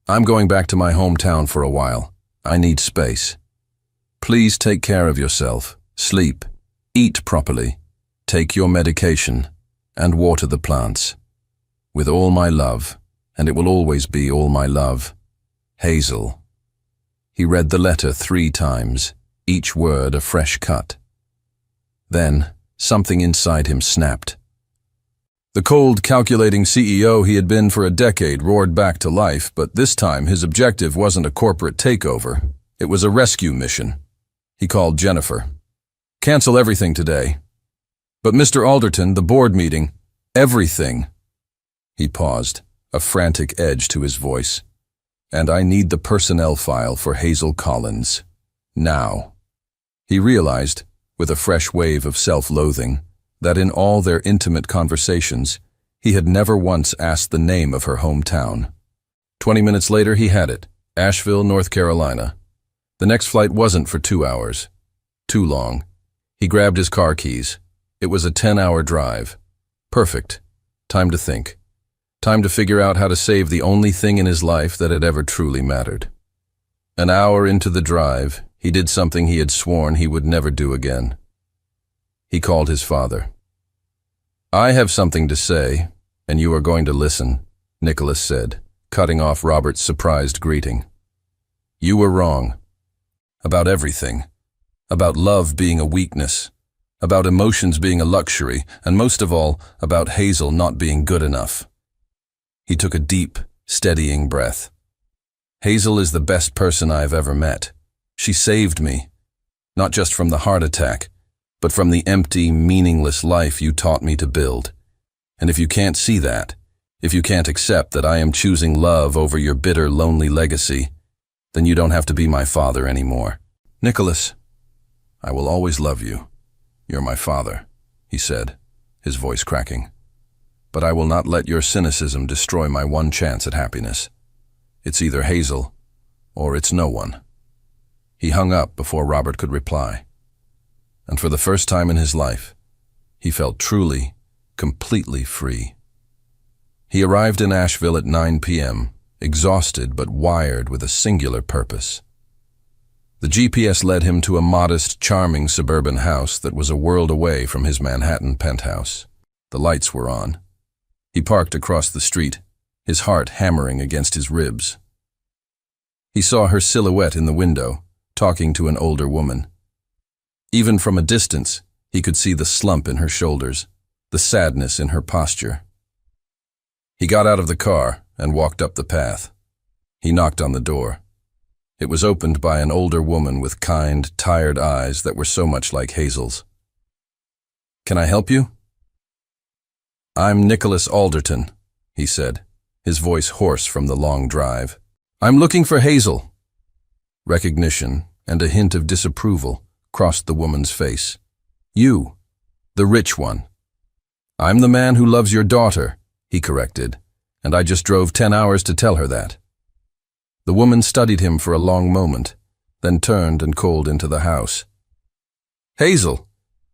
I'm going back to my hometown for a while. I need space. Please take care of yourself, sleep, eat properly, take your medication, and water the plants. With all my love, and it will always be all my love, Hazel. He read the letter 3 times, each word a fresh cut. Then, something inside him snapped. The cold, calculating CEO he had been for a decade roared back to life, but this time his objective wasn't a corporate takeover. It was a rescue mission. He called Jennifer. Cancel everything today. But Mr. Alderton, the board meeting, everything. He paused, a frantic edge to his voice. And I need the personnel file for Hazel Collins. Now. He realized, with a fresh wave of self-loathing, that in all their intimate conversations, he had never once asked the name of her hometown. 20 minutes later, he had it. Asheville, North Carolina. The next flight wasn't for 2 hours. Too long. He grabbed his car keys. It was a 10-hour drive. Perfect. Time to think. Time to figure out how to save the only thing in his life that had ever truly mattered. An hour into the drive, he did something he had sworn he would never do again. He called his father. "I have something to say, and you are going to listen," Nicholas said, cutting off Robert's surprised greeting. "You were wrong. About everything. About love being a weakness. About emotions being a luxury, and most of all, about Hazel not being good enough." He took a deep, steadying breath. "Hazel is the best person I have ever met. She saved me, not just from the heart attack, but from the empty, meaningless life you taught me to build. And if you can't see that, if you can't accept that I am choosing love over your bitter, lonely legacy, then you don't have to be my father anymore." "Nicholas, I will always love you. You're my father," he said, his voice cracking. "But I will not let your cynicism destroy my one chance at happiness. It's either Hazel, or it's no one." He hung up before Robert could reply. And for the first time in his life, he felt truly, completely free. He arrived in Asheville at 9 p.m., exhausted but wired with a singular purpose. The GPS led him to a modest, charming suburban house that was a world away from his Manhattan penthouse. The lights were on. He parked across the street, his heart hammering against his ribs. He saw her silhouette in the window, talking to an older woman. Even from a distance, he could see the slump in her shoulders, the sadness in her posture. He got out of the car and walked up the path. He knocked on the door. It was opened by an older woman with kind, tired eyes that were so much like Hazel's. "Can I help you?" "I'm Nicholas Alderton," he said, his voice hoarse from the long drive. "I'm looking for Hazel." Recognition and a hint of disapproval crossed the woman's face. "You, the rich one." "I'm the man who loves your daughter," he corrected, "and I just drove 10 hours to tell her that." The woman studied him for a long moment, then turned and called into the house. "Hazel,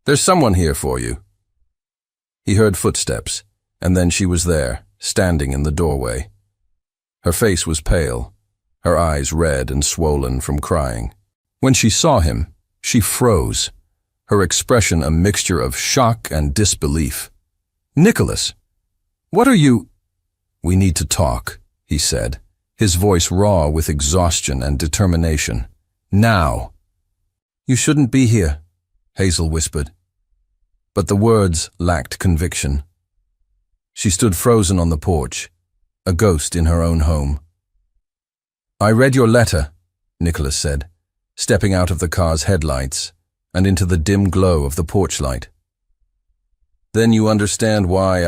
there's someone here for you." He heard footsteps, and then she was there, standing in the doorway. Her face was pale, her eyes red and swollen from crying. When she saw him, she froze, her expression a mixture of shock and disbelief. "Nicholas, what are you—" "We need to talk," he said, his voice raw with exhaustion and determination. "Now." "You shouldn't be here," Hazel whispered. But the words lacked conviction. She stood frozen on the porch, a ghost in her own home. "I read your letter," Nicholas said, stepping out of the car's headlights and into the dim glow of the porch light. "Then you understand why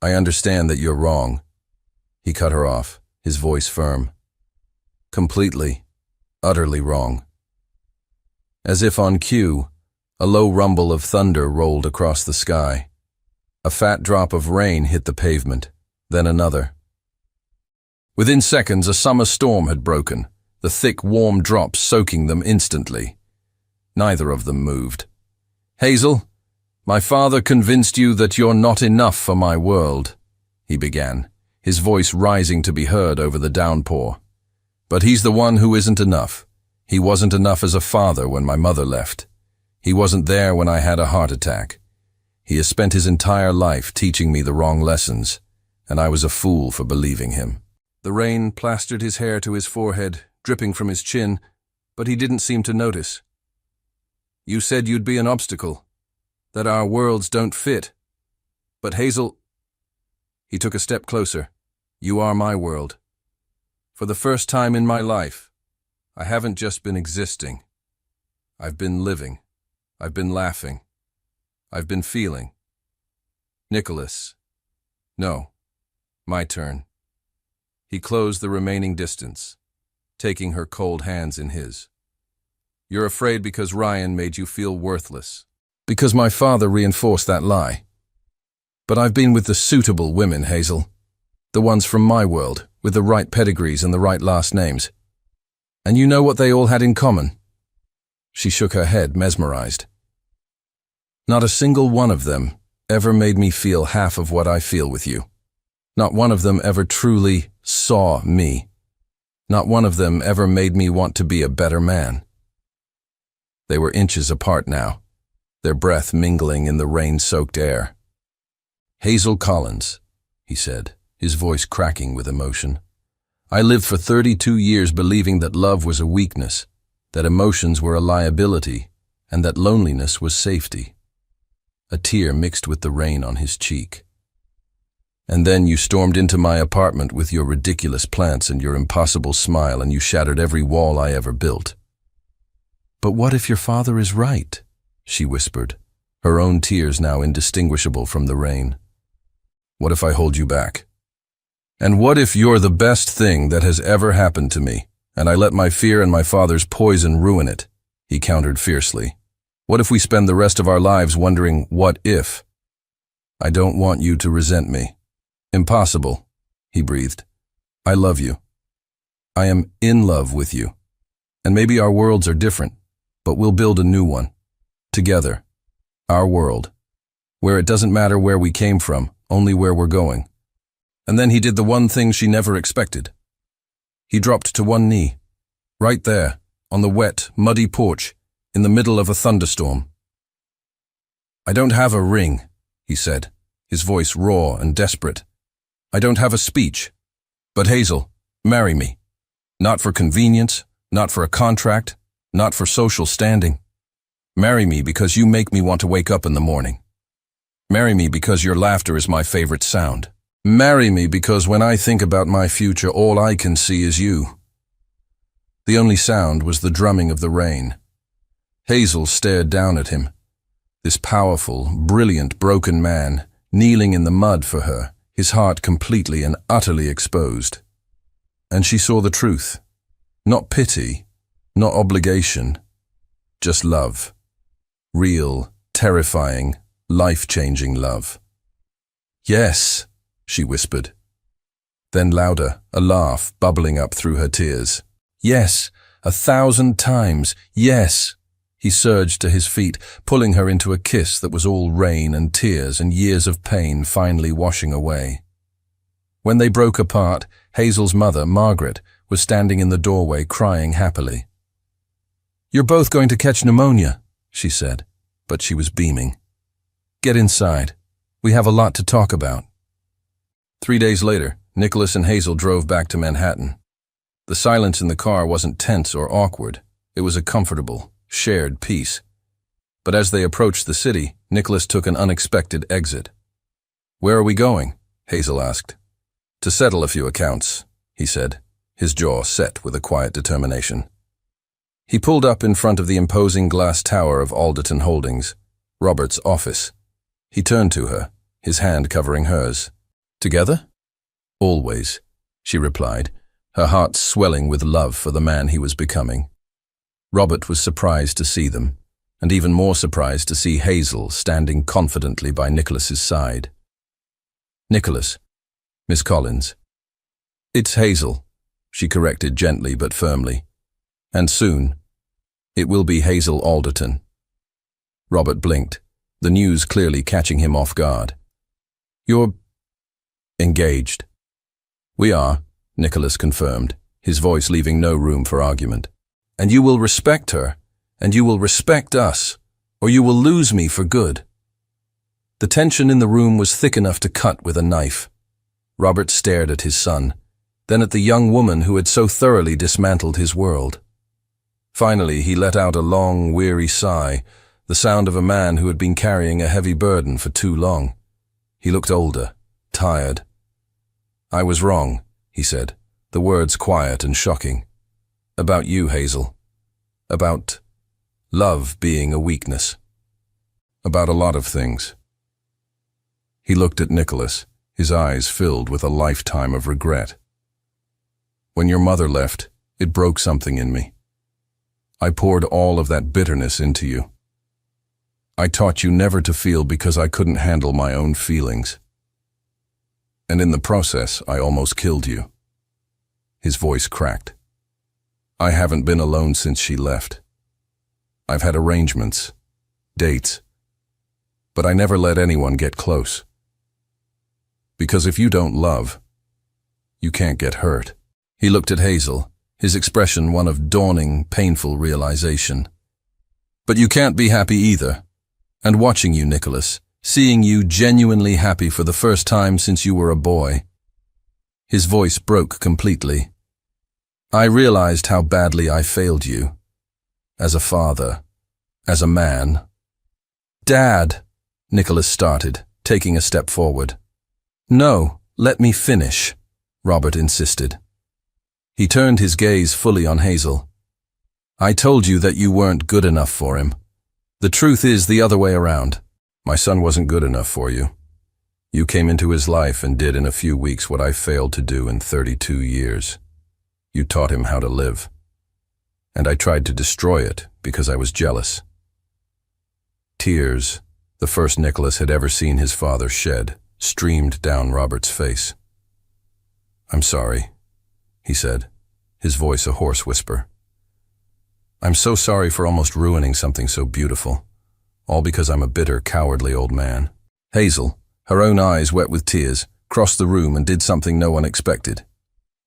I understand that you're wrong." He cut her off, his voice firm. "Completely, utterly wrong." As if on cue, a low rumble of thunder rolled across the sky. A fat drop of rain hit the pavement, then another. Within seconds, a summer storm had broken, the thick, warm drops soaking them instantly. Neither of them moved. "Hazel, my father convinced you that you're not enough for my world," he began, his voice rising to be heard over the downpour. "But he's the one who isn't enough. He wasn't enough as a father when my mother left. He wasn't there when I had a heart attack. He has spent his entire life teaching me the wrong lessons, and I was a fool for believing him." The rain plastered his hair to his forehead, dripping from his chin, but he didn't seem to notice. "You said you'd be an obstacle, that our worlds don't fit. But Hazel—" He took a step closer. "You are my world. For the first time in my life, I haven't just been existing. I've been living. I've been laughing. I've been feeling. Nicholas. No. My turn." He closed the remaining distance, taking her cold hands in his. "You're afraid because Ryan made you feel worthless. Because my father reinforced that lie. But I've been with the suitable women, Hazel. The ones from my world, with the right pedigrees and the right last names. And you know what they all had in common? She shook her head, mesmerized. Not a single one of them ever made me feel half of what I feel with you. Not one of them ever truly saw me. Not one of them ever made me want to be a better man. They were inches apart now, their breath mingling in the rain-soaked air. Hazel Collins, he said, his voice cracking with emotion. I lived for 32 years believing that love was a weakness, that emotions were a liability, and that loneliness was safety. A tear mixed with the rain on his cheek. And then you stormed into my apartment with your ridiculous plants and your impossible smile, and you shattered every wall I ever built. But what if your father is right? She whispered, her own tears now indistinguishable from the rain. What if I hold you back? And what if you're the best thing that has ever happened to me, and I let my fear and my father's poison ruin it? He countered fiercely. What if we spend the rest of our lives wondering, what if? I don't want you to resent me. Impossible, he breathed. I love you. I am in love with you. And maybe our worlds are different, but we'll build a new one. Together. Our world. Where it doesn't matter where we came from, only where we're going. And then he did the one thing she never expected. He dropped to one knee, right there, on the wet, muddy porch, in the middle of a thunderstorm. I don't have a ring, he said, his voice raw and desperate. I don't have a speech. But Hazel, marry me. Not for convenience, not for a contract, not for social standing. Marry me because you make me want to wake up in the morning. Marry me because your laughter is my favorite sound. Marry me because when I think about my future, all I can see is you. The only sound was the drumming of the rain. Hazel stared down at him, this powerful, brilliant, broken man, kneeling in the mud for her, his heart completely and utterly exposed. And she saw the truth. Not pity, not obligation, just love. Real, terrifying, life-changing love. Yes, she whispered. Then louder, a laugh bubbling up through her tears. Yes, 1,000 times, yes. He surged to his feet, pulling her into a kiss that was all rain and tears and years of pain finally washing away. When they broke apart, Hazel's mother, Margaret, was standing in the doorway crying happily. You're both going to catch pneumonia, she said, but she was beaming. Get inside. We have a lot to talk about. 3 days later, Nicholas and Hazel drove back to Manhattan. The silence in the car wasn't tense or awkward. It was a comfortable, shared peace. But as they approached the city, Nicholas took an unexpected exit. Where are we going? Hazel asked. To settle a few accounts, he said, his jaw set with a quiet determination. He pulled up in front of the imposing glass tower of Alderton Holdings, Robert's office. He turned to her, his hand covering hers. Together? Always, she replied, her heart swelling with love for the man he was becoming. Robert was surprised to see them, and even more surprised to see Hazel standing confidently by Nicholas's side. Nicholas, Miss Collins. It's Hazel, she corrected gently but firmly. And soon, it will be Hazel Alderton. Robert blinked, the news clearly catching him off guard. You're engaged. We are, Nicholas confirmed, his voice leaving no room for argument. And you will respect her, and you will respect us, or you will lose me for good. The tension in the room was thick enough to cut with a knife. Robert stared at his son, then at the young woman who had so thoroughly dismantled his world. Finally, he let out a long, weary sigh, the sound of a man who had been carrying a heavy burden for too long. He looked older, tired. I was wrong, he said, the words quiet and shocking. About you, Hazel. About love being a weakness. About a lot of things. He looked at Nicholas, his eyes filled with a lifetime of regret. When your mother left, it broke something in me. I poured all of that bitterness into you. I taught you never to feel because I couldn't handle my own feelings. And in the process, I almost killed you." His voice cracked. "I haven't been alone since she left. I've had arrangements, dates, but I never let anyone get close. Because if you don't love, you can't get hurt." He looked at Hazel, his expression one of dawning, painful realization. "But you can't be happy either. And watching you, Nicholas, seeing you genuinely happy for the first time since you were a boy." His voice broke completely. "I realized how badly I failed you. As a father, as a man." "Dad," Nicholas started, taking a step forward. "No, let me finish," Robert insisted. He turned his gaze fully on Hazel. "I told you that you weren't good enough for him. The truth is the other way around. My son wasn't good enough for you. You came into his life and did in a few weeks what I failed to do in 32 years. You taught him how to live. And I tried to destroy it because I was jealous." Tears, the first Nicholas had ever seen his father shed, streamed down Robert's face. "I'm sorry," he said, his voice a hoarse whisper. "I'm so sorry for almost ruining something so beautiful, all because I'm a bitter, cowardly old man." Hazel, her own eyes wet with tears, crossed the room and did something no one expected.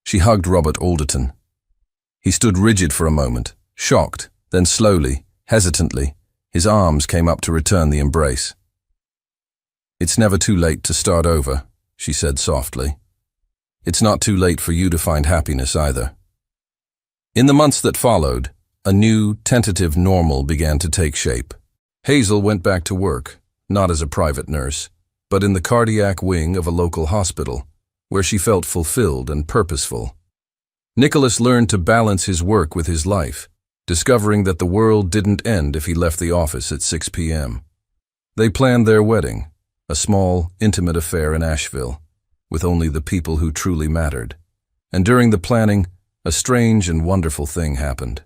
She hugged Robert Alderton. He stood rigid for a moment, shocked, then slowly, hesitantly, his arms came up to return the embrace. "It's never too late to start over," she said softly. "It's not too late for you to find happiness either." In the months that followed, a new, tentative normal began to take shape. Hazel went back to work, not as a private nurse, but in the cardiac wing of a local hospital, where she felt fulfilled and purposeful. Nicholas learned to balance his work with his life, discovering that the world didn't end if he left the office at 6 p.m. They planned their wedding, a small, intimate affair in Asheville, with only the people who truly mattered. And during the planning, a strange and wonderful thing happened.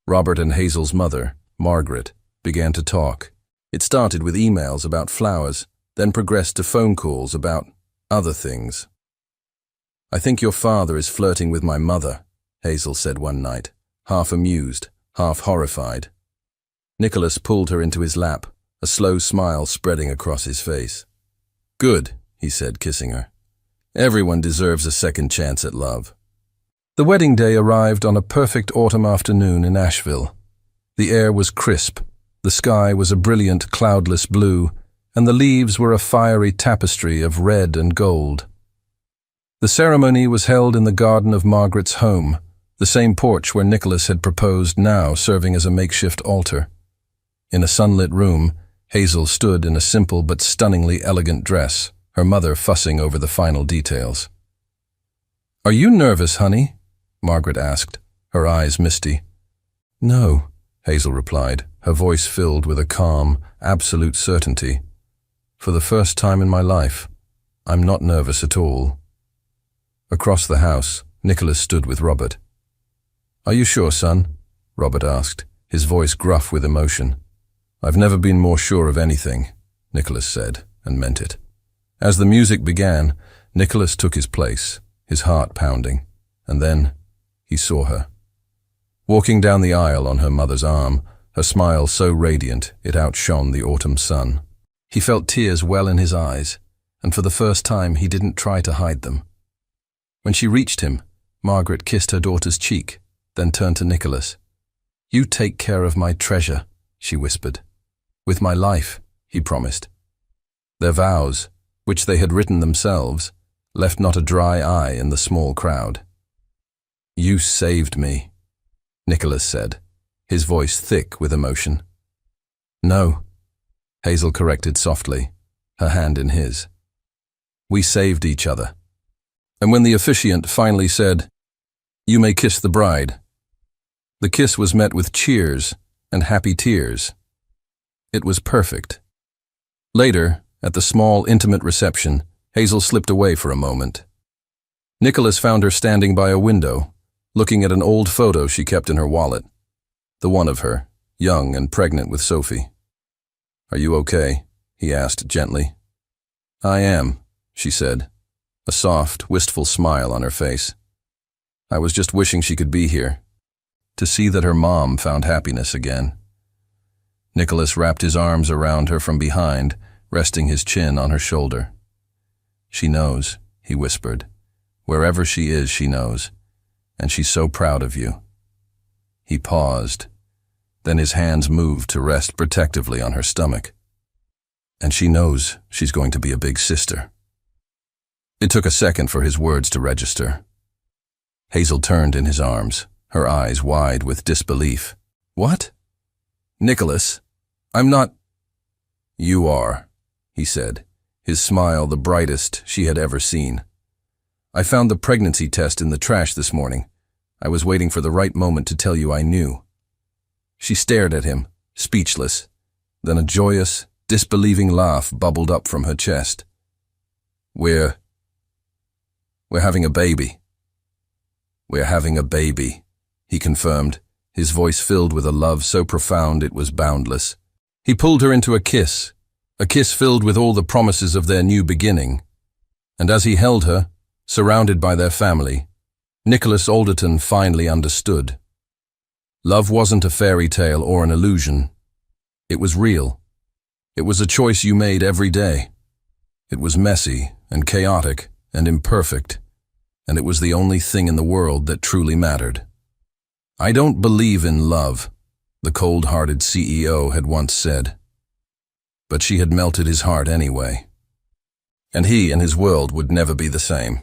Robert and Hazel's mother, Margaret, began to talk. It started with emails about flowers, then progressed to phone calls about other things. "I think your father is flirting with my mother," Hazel said one night, half amused, half horrified. Nicholas pulled her into his lap, a slow smile spreading across his face. "Good," he said, kissing her. "Everyone deserves a second chance at love." The wedding day arrived on a perfect autumn afternoon in Asheville. The air was crisp, the sky was a brilliant cloudless blue, and the leaves were a fiery tapestry of red and gold. The ceremony was held in the garden of Margaret's home, the same porch where Nicholas had proposed, now serving as a makeshift altar. In a sunlit room, Hazel stood in a simple but stunningly elegant dress, her mother fussing over the final details. "Are you nervous, honey?" Margaret asked, her eyes misty. "No," Hazel replied, her voice filled with a calm, absolute certainty. "For the first time in my life, I'm not nervous at all." Across the house, Nicholas stood with Robert. "Are you sure, son?" Robert asked, his voice gruff with emotion. "I've never been more sure of anything," Nicholas said, and meant it. As the music began, Nicholas took his place, his heart pounding, and then he saw her. Walking down the aisle on her mother's arm, her smile so radiant it outshone the autumn sun. He felt tears well in his eyes, and for the first time he didn't try to hide them. When she reached him, Margaret kissed her daughter's cheek, then turned to Nicholas. "You take care of my treasure," she whispered. "With my life," he promised. Their vows, which they had written themselves, left not a dry eye in the small crowd. "You saved me," Nicholas said, his voice thick with emotion. "No," Hazel corrected softly, her hand in his. "We saved each other." And when the officiant finally said, "You may kiss the bride," the kiss was met with cheers and happy tears. It was perfect. Later, at the small, intimate reception, Hazel slipped away for a moment. Nicholas found her standing by a window, looking at an old photo she kept in her wallet, the one of her, young and pregnant with Sophie. "Are you okay?" he asked gently. "I am," she said, a soft, wistful smile on her face. I was just wishing she could be here, to see that her mom found happiness again. Nicholas wrapped his arms around her from behind, resting his chin on her shoulder. She knows, he whispered. Wherever she is, she knows, and she's so proud of you. He paused. Then his hands moved to rest protectively on her stomach. And she knows she's going to be a big sister. It took a second for his words to register. Hazel turned in his arms, her eyes wide with disbelief. What? Nicholas, I'm not... You are, he said, his smile the brightest she had ever seen. I found the pregnancy test in the trash this morning. I was waiting for the right moment to tell you I knew. She stared at him, speechless. Then a joyous, disbelieving laugh bubbled up from her chest. We're having a baby. We're having a baby, he confirmed, his voice filled with a love so profound it was boundless. He pulled her into a kiss filled with all the promises of their new beginning. And as he held her, surrounded by their family, Nicholas Alderton finally understood. Love wasn't a fairy tale or an illusion. It was real. It was a choice you made every day. It was messy and chaotic and imperfect, and it was the only thing in the world that truly mattered. I don't believe in love, the cold-hearted CEO had once said. But she had melted his heart anyway. And he and his world would never be the same.